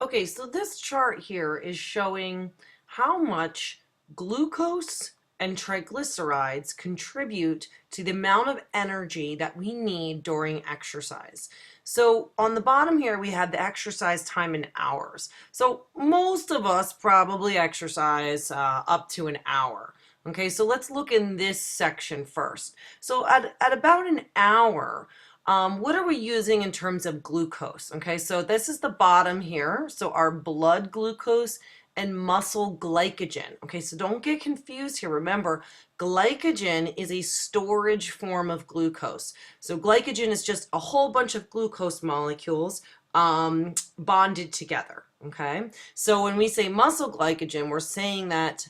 Okay, so this chart here is showing how much glucose and triglycerides contribute to the amount of energy that we need during exercise. So on the bottom here, we have the exercise time in hours. So most of us probably exercise up to an hour. Okay, so let's look in this section first. So at about an hour, what are we using in terms of glucose? Okay, so this is the bottom here. So our blood glucose and muscle glycogen. Okay, so don't get confused here. Remember, glycogen is a storage form of glucose. So glycogen is just a whole bunch of glucose molecules bonded together. Okay, so when we say muscle glycogen, we're saying that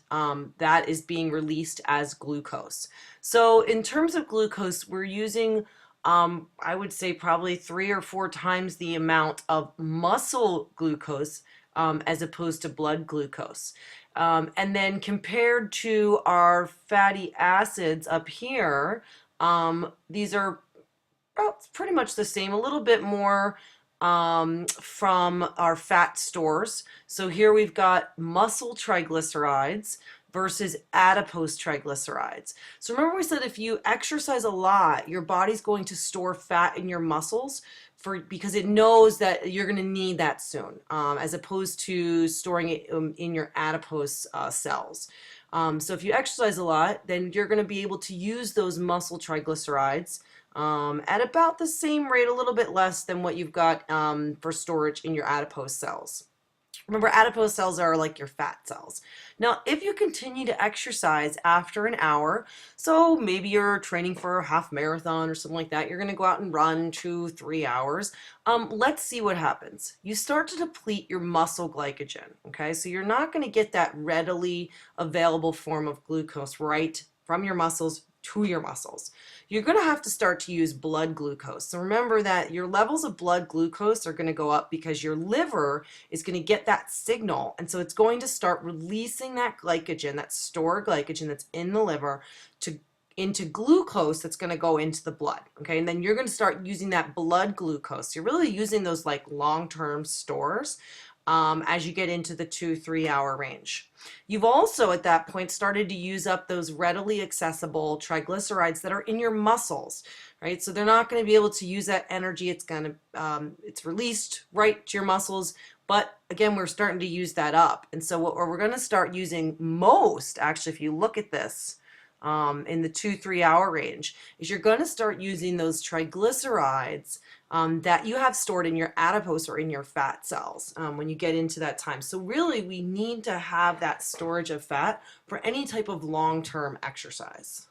that is being released as glucose. So in terms of glucose, we're using I would say probably 3 or 4 times the amount of muscle glucose as opposed to blood glucose. And then compared to our fatty acids up here, these are pretty much the same, a little bit more from our fat stores. So here we've got muscle triglycerides versus adipose triglycerides. So remember we said if you exercise a lot, your body's going to store fat in your muscles because it knows that you're going to need that soon, as opposed to storing it in your adipose cells. So if you exercise a lot, then you're going to be able to use those muscle triglycerides at about the same rate, a little bit less than what you've got for storage in your adipose cells. Remember, adipose cells are like your fat cells. Now, if you continue to exercise after an hour, so maybe you're training for a half marathon or something like that, you're going to go out and run 2, 3 hours. Let's see what happens. You start to deplete your muscle glycogen, okay? So you're not going to get that readily available form of glucose right from your muscles to your muscles. You're going to have to start to use blood glucose. So remember that your levels of blood glucose are going to go up because your liver is going to get that signal. And so it's going to start releasing that glycogen, that stored glycogen that's in the liver, into glucose that's going to go into the blood. Okay, and then you're going to start using that blood glucose. You're really using those like long-term stores as you get into the 2, 3 hour range. You've also at that point started to use up those readily accessible triglycerides that are in your muscles, right? So they're not going to be able to use that energy. It's released right to your muscles. But again, we're starting to use that up. And so what we're going to start using most, actually, if you look at this, in the 2, 3 hour range, is you're going to start using those triglycerides that you have stored in your adipose or in your fat cells when you get into that time. So really, we need to have that storage of fat for any type of long-term exercise.